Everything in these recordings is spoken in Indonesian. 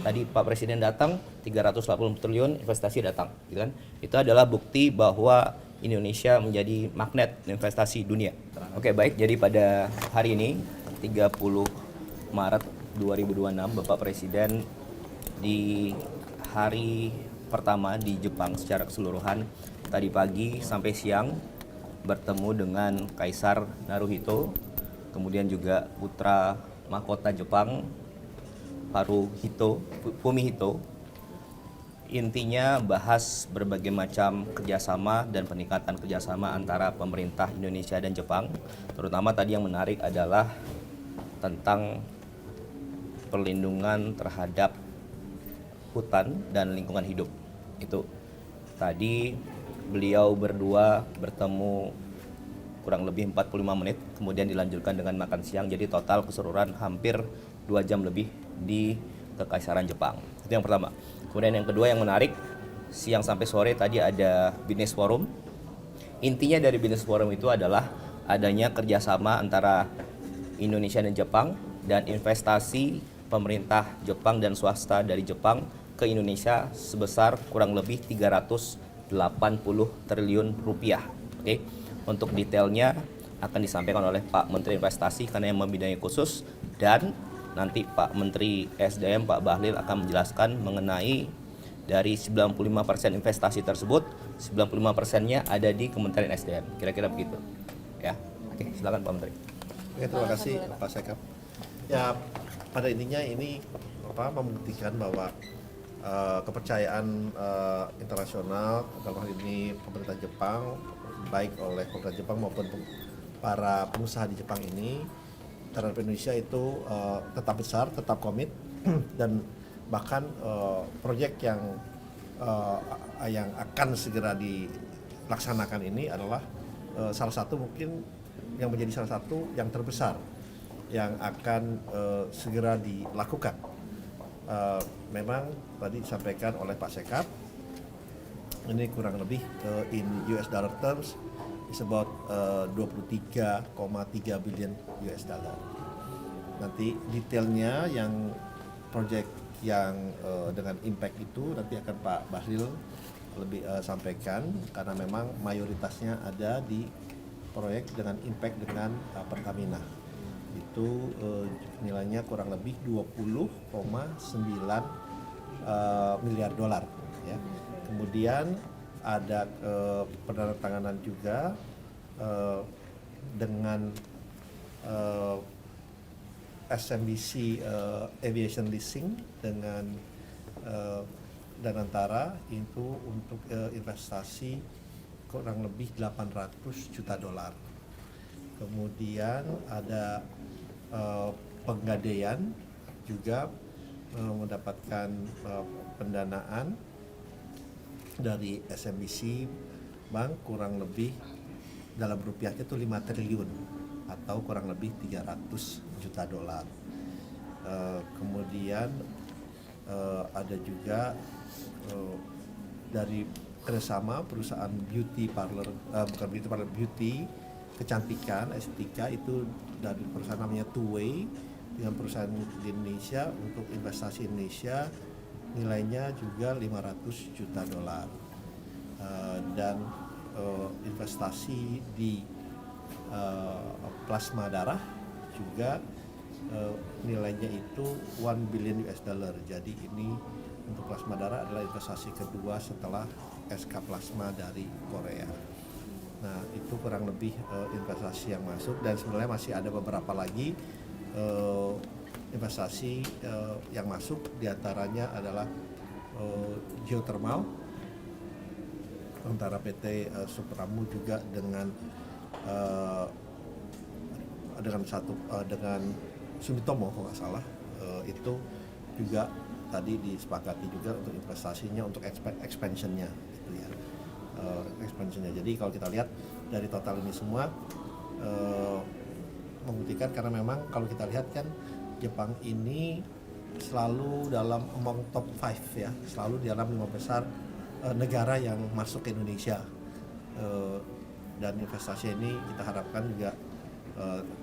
tadi Pak Presiden datang 380 triliun investasi datang, gitu kan? Itu adalah bukti bahwa Indonesia menjadi magnet investasi dunia. Oke, baik. Jadi pada hari ini 30 Maret 2026 Bapak Presiden di hari pertama di Jepang secara keseluruhan tadi pagi sampai siang bertemu dengan Kaisar Naruhito, kemudian juga putra mahkota Jepang Fumihito. Intinya bahas berbagai macam kerjasama dan peningkatan kerjasama antara pemerintah Indonesia dan Jepang. Terutama tadi yang menarik adalah tentang perlindungan terhadap hutan dan lingkungan hidup. Itu tadi beliau berdua bertemu kurang lebih 45 menit, kemudian dilanjutkan dengan makan siang. Jadi total keseluruhan hampir 2 jam lebih di Kekaisaran Jepang. Itu yang pertama. Kemudian yang kedua yang menarik, siang sampai sore tadi ada Business Forum. Intinya dari Business Forum itu adalah adanya kerjasama antara Indonesia dan Jepang dan investasi pemerintah Jepang dan swasta dari Jepang ke Indonesia sebesar kurang lebih 380 triliun rupiah. Oke. Untuk detailnya akan disampaikan oleh Pak Menteri Investasi karena yang membidangi khusus, dan nanti Pak Menteri SDM Pak Bahlil akan menjelaskan mengenai dari 95% investasi tersebut, 95%-nya ada di Kementerian SDM. Kira-kira begitu. Ya. Oke, silakan Pak Menteri. Oke, terima kasih Pak Sekap. Ya, pada intinya ini membuktikan bahwa kepercayaan internasional dalam hal ini pemerintah Jepang, baik oleh pemerintah Jepang maupun para pengusaha di Jepang ini terhadap Indonesia itu tetap besar, tetap komit dan bahkan proyek yang akan segera dilaksanakan ini adalah salah satu mungkin yang menjadi salah satu yang terbesar yang akan segera dilakukan. Memang tadi disampaikan oleh Pak Sekap, ini kurang lebih in US dollar terms is about 23,3 billion US dollar. Nanti detailnya yang proyek yang dengan impact itu nanti akan Pak Bahlil lebih sampaikan, karena memang mayoritasnya ada di proyek dengan impact dengan Pertamina. Itu nilainya kurang lebih 20,9 miliar dolar ya. Kemudian ada penandatanganan juga dengan SMBC Aviation Leasing dengan Danantara itu untuk investasi kurang lebih 800 juta dolar. Kemudian ada Penggadaian juga mendapatkan pendanaan dari SMBC Bank kurang lebih dalam rupiahnya itu 5 triliun atau kurang lebih 300 juta dolar. Kemudian ada juga dari kerjasama perusahaan beauty kecantikan estetika itu dari perusahaan namanya Two Way dengan perusahaan di Indonesia untuk investasi Indonesia nilainya juga 500 juta dolar. Dan investasi di plasma darah juga nilainya itu 1 billion US dollar. Jadi ini untuk plasma darah adalah investasi kedua setelah SK Plasma dari Korea. Nah, itu kurang lebih investasi yang masuk, dan sebenarnya masih ada beberapa lagi investasi yang masuk, diantaranya adalah geothermal antara PT Supramu juga dengan Sumitomo kalau nggak salah, itu juga tadi disepakati juga untuk investasinya untuk expansionnya gitu ya. Expansionnya. Jadi kalau kita lihat dari total ini semua membuktikan, karena memang kalau kita lihat kan Jepang ini selalu dalam among top 5 ya, selalu di dalam 5 besar negara yang masuk ke Indonesia, dan investasi ini kita harapkan juga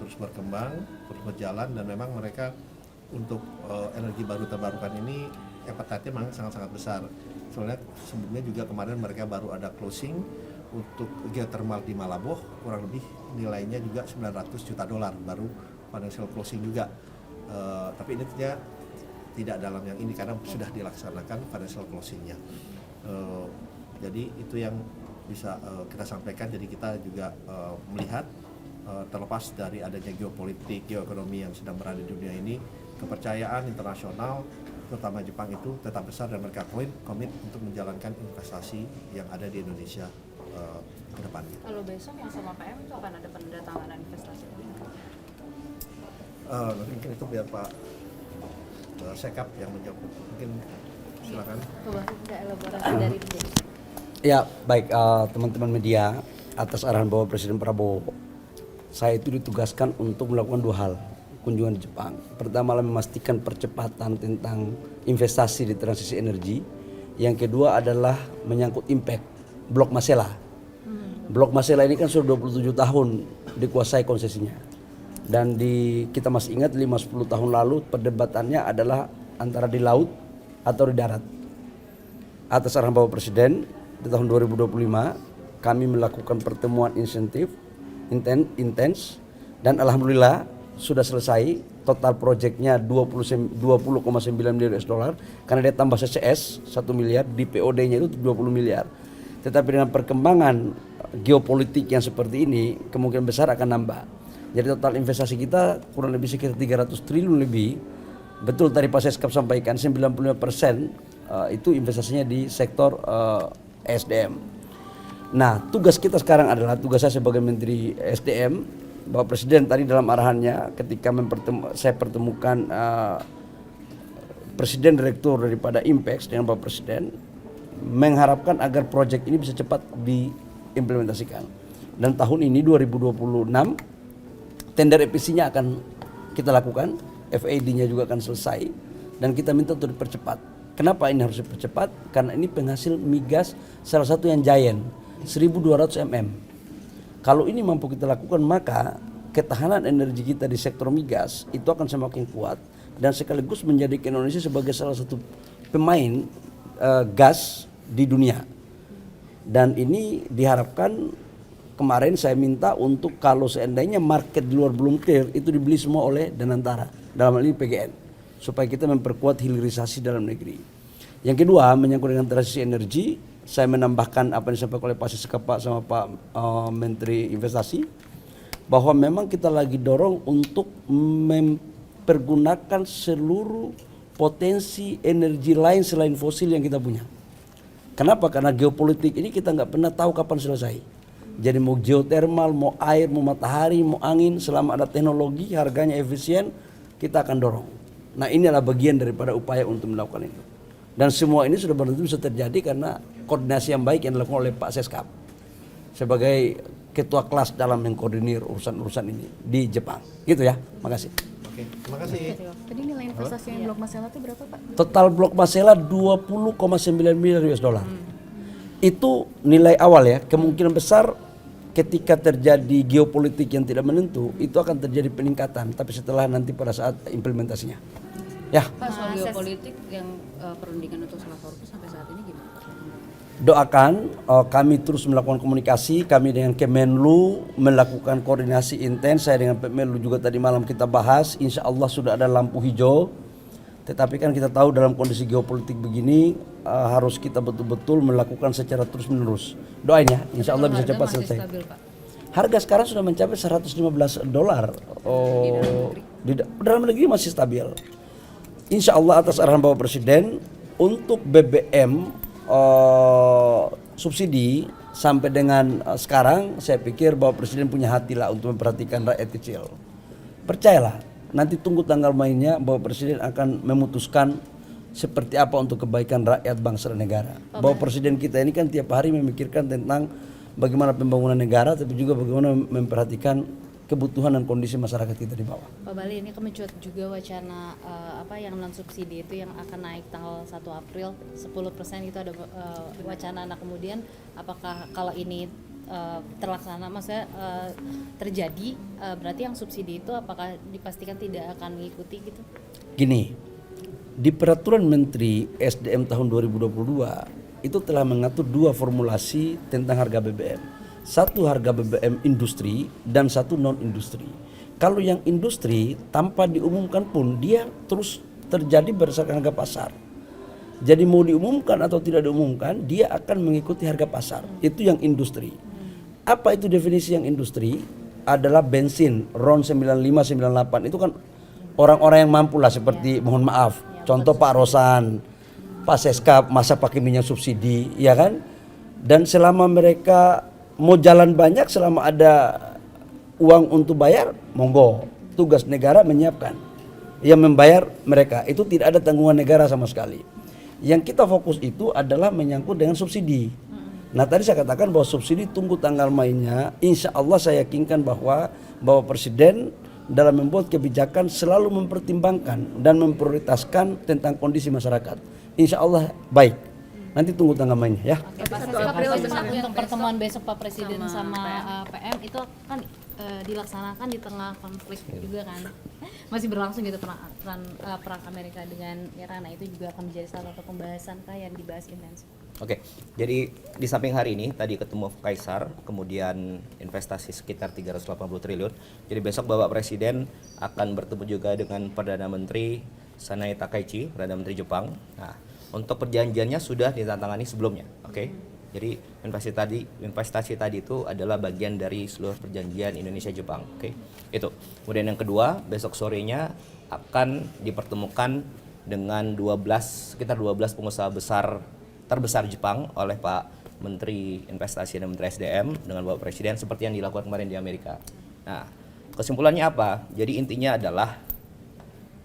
terus berkembang, terus berjalan, dan memang mereka untuk energi baru terbarukan ini appetite-nya memang sangat-sangat besar. Soalnya sebelumnya juga kemarin mereka baru ada closing untuk geothermal di Malabo, kurang lebih nilainya juga 900 juta dolar, baru financial closing juga. Tapi ini tidak dalam yang ini karena sudah dilaksanakan financial closingnya. Jadi itu yang bisa kita sampaikan. Jadi kita juga melihat terlepas dari adanya geopolitik, geoekonomi yang sedang berada di dunia ini, kepercayaan internasional terutama Jepang itu tetap besar dan mereka komit untuk menjalankan investasi yang ada di Indonesia ke depannya. Kalau besok yang sama PM itu akan ada penandatanganan investasi? Nanti mungkin itu biar Pak Sekap yang menjawab. Mungkin silakan. Ada elaborasi dari itu. Ya, baik teman-teman media, atas arahan Bapak Presiden Prabowo, saya itu ditugaskan untuk melakukan 2 hal kunjungan di Jepang. Pertama adalah memastikan percepatan tentang investasi di transisi energi. Yang kedua adalah menyangkut impact Blok Masela. Blok Masela ini kan sudah 27 tahun dikuasai konsesinya. Dan kita masih ingat 5-10 tahun lalu perdebatannya adalah antara di laut atau di darat. Atas arahan Bapak Presiden di tahun 2025 kami melakukan pertemuan insentif intens dan alhamdulillah sudah selesai. Total proyeknya 20,9 miliar US dollar karena dia tambah CCS 1 miliar, di POD-nya itu 20 miliar. Tetapi dengan perkembangan geopolitik yang seperti ini kemungkinan besar akan nambah. Jadi total investasi kita kurang lebih sekitar 300 triliun lebih. Betul tadi Pak Seskap sampaikan 95% itu investasinya di sektor SDM. Nah, tugas kita sekarang adalah, tugas saya sebagai Menteri SDM, Bapak Presiden tadi dalam arahannya ketika saya pertemukan Presiden Direktur daripada Impex dengan Bapak Presiden, mengharapkan agar proyek ini bisa cepat diimplementasikan. Dan tahun ini 2026 tender EPC-nya akan kita lakukan, FID-nya juga akan selesai dan kita minta untuk dipercepat. Kenapa ini harus dipercepat? Karena ini penghasil migas salah satu yang giant, 1.200 mm. Kalau ini mampu kita lakukan, maka ketahanan energi kita di sektor migas itu akan semakin kuat dan sekaligus menjadikan Indonesia sebagai salah satu pemain gas di dunia. Dan ini diharapkan, kemarin saya minta untuk kalau seandainya market di luar belum clear itu dibeli semua oleh Danantara, dalam hal ini PGN, supaya kita memperkuat hilirisasi dalam negeri. Yang kedua, menyangkut dengan transisi energi, saya menambahkan apa yang disampaikan oleh Pak Seskap sama Pak Menteri Investasi, bahwa memang kita lagi dorong untuk mempergunakan seluruh potensi energi lain selain fosil yang kita punya. Kenapa? Karena geopolitik ini kita nggak pernah tahu kapan selesai. Jadi mau geothermal, mau air, mau matahari, mau angin, selama ada teknologi, harganya efisien, kita akan dorong. Nah, ini adalah bagian daripada upaya untuk melakukan itu. Dan semua ini sudah benar-benar bisa terjadi karena koordinasi yang baik yang dilakukan oleh Pak Seskap sebagai ketua kelas dalam mengkoordinir urusan-urusan ini di Jepang. Gitu ya, makasih. Oke, terima kasih. Tadi nilai investasi yang Blok Masela itu berapa, Pak? Total Blok Masela 20,9 miliar US dollar. Itu nilai awal ya. Kemungkinan besar ketika terjadi geopolitik yang tidak menentu itu akan terjadi peningkatan, tapi setelah nanti pada saat implementasinya. Ya. Pak, soal geopolitik yang perundingan untuk Selat Hormuz sampai saat ini gimana? Doakan, kami terus melakukan komunikasi, kami dengan Kemenlu melakukan koordinasi intens, saya dengan Kemenlu juga tadi malam kita bahas, insya Allah sudah ada lampu hijau. Tetapi kan kita tahu dalam kondisi geopolitik begini harus kita betul-betul melakukan secara terus menerus. Doain ya, insya Allah bisa cepat selesai. Stabil, Pak. Harga sekarang sudah mencapai $115. Di dalam negeri masih stabil. Insya Allah atas arahan Bapak Presiden untuk BBM subsidi sampai dengan sekarang, saya pikir Bapak Presiden punya hati lah untuk memperhatikan rakyat kecil. Percayalah, nanti tunggu tanggal mainnya, Bapak Presiden akan memutuskan seperti apa untuk kebaikan rakyat bangsa dan negara. Bapak Presiden kita ini kan tiap hari memikirkan tentang bagaimana pembangunan negara, tapi juga bagaimana memperhatikan kebutuhan dan kondisi masyarakat kita di bawah. Pak Bali, ini kemencut juga wacana yang non subsidi itu yang akan naik tanggal 1 April 10% itu ada wacana. Nah, kemudian apakah kalau ini terlaksana, maksudnya terjadi, berarti yang subsidi itu apakah dipastikan tidak akan mengikuti gitu? Gini, Di peraturan Menteri SDM tahun 2022 itu telah mengatur 2 formulasi tentang harga BBM. Satu harga BBM industri dan satu non industri. Kalau yang industri tanpa diumumkan pun dia terus terjadi berdasarkan harga pasar. Jadi mau diumumkan atau tidak diumumkan dia akan mengikuti harga pasar. Itu yang industri. Apa itu definisi yang industri? Adalah bensin RON 95 98 itu kan orang-orang yang mampu lah seperti mohon maaf contoh Pak Rosan, Pak Seskap masa pakai minyak subsidi ya kan, dan selama mereka mau jalan banyak selama ada uang untuk bayar monggo, tugas negara menyiapkan yang membayar mereka, itu tidak ada tanggungan negara sama sekali. Yang kita fokus itu adalah menyangkut dengan subsidi. Nah tadi saya katakan bahwa subsidi tunggu tanggal mainnya. Insya Allah saya yakinkan bahwa Bapak Presiden dalam membuat kebijakan selalu mempertimbangkan dan memprioritaskan tentang kondisi masyarakat. Insya Allah baik. Nanti tunggu tanggal mainnya ya. Oke, Pak Seskap, untuk pertemuan besok Pak Presiden sama PM itu kan dilaksanakan di tengah konflik juga kan, masih berlangsung gitu perang Amerika dengan Iran. Nah itu juga akan menjadi salah satu pembahasan kah yang dibahas intensif. Oke, jadi di samping hari ini tadi ketemu Kaisar, kemudian investasi sekitar 380 triliun. Jadi besok Bapak Presiden akan bertemu juga dengan Perdana Menteri Sanae Takaichi, Perdana Menteri Jepang. Nah, untuk perjanjiannya sudah ditandatangani sebelumnya. Oke. Jadi investasi tadi itu adalah bagian dari seluruh perjanjian Indonesia Jepang. Oke. Itu. Kemudian yang kedua, besok sorenya akan dipertemukan dengan sekitar 12 pengusaha terbesar Jepang oleh Pak Menteri Investasi dan Menteri SDM dengan Bapak Presiden seperti yang dilakukan kemarin di Amerika. Nah, kesimpulannya apa? Jadi intinya adalah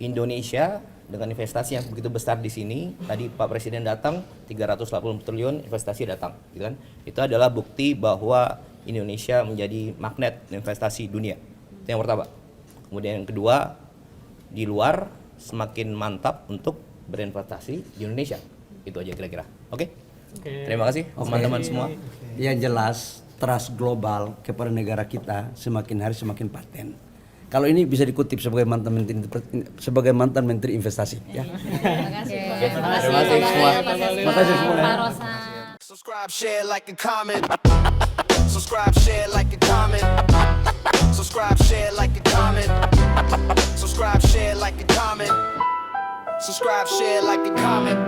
Indonesia dengan investasi yang begitu besar di sini, tadi Pak Presiden datang 380 triliun investasi datang, gitu kan? Itu adalah bukti bahwa Indonesia menjadi magnet investasi dunia. Itu yang pertama. Kemudian yang kedua, di luar semakin mantap untuk berinvestasi di Indonesia. Itu aja kira-kira. Oke? Terima kasih teman-teman semua. Yang jelas trust global kepada negara kita semakin hari semakin paten. Kalau ini bisa dikutip sebagai mantan menteri investasi ya. Terima kasih. Terima kasih semua. Terima kasih semua. Pak Rosan. Subscribe, share, like, and comment. Subscribe, share, like, and comment. Subscribe, share, like, and comment. Subscribe, share, like, and comment. Subscribe, share, like, and comment.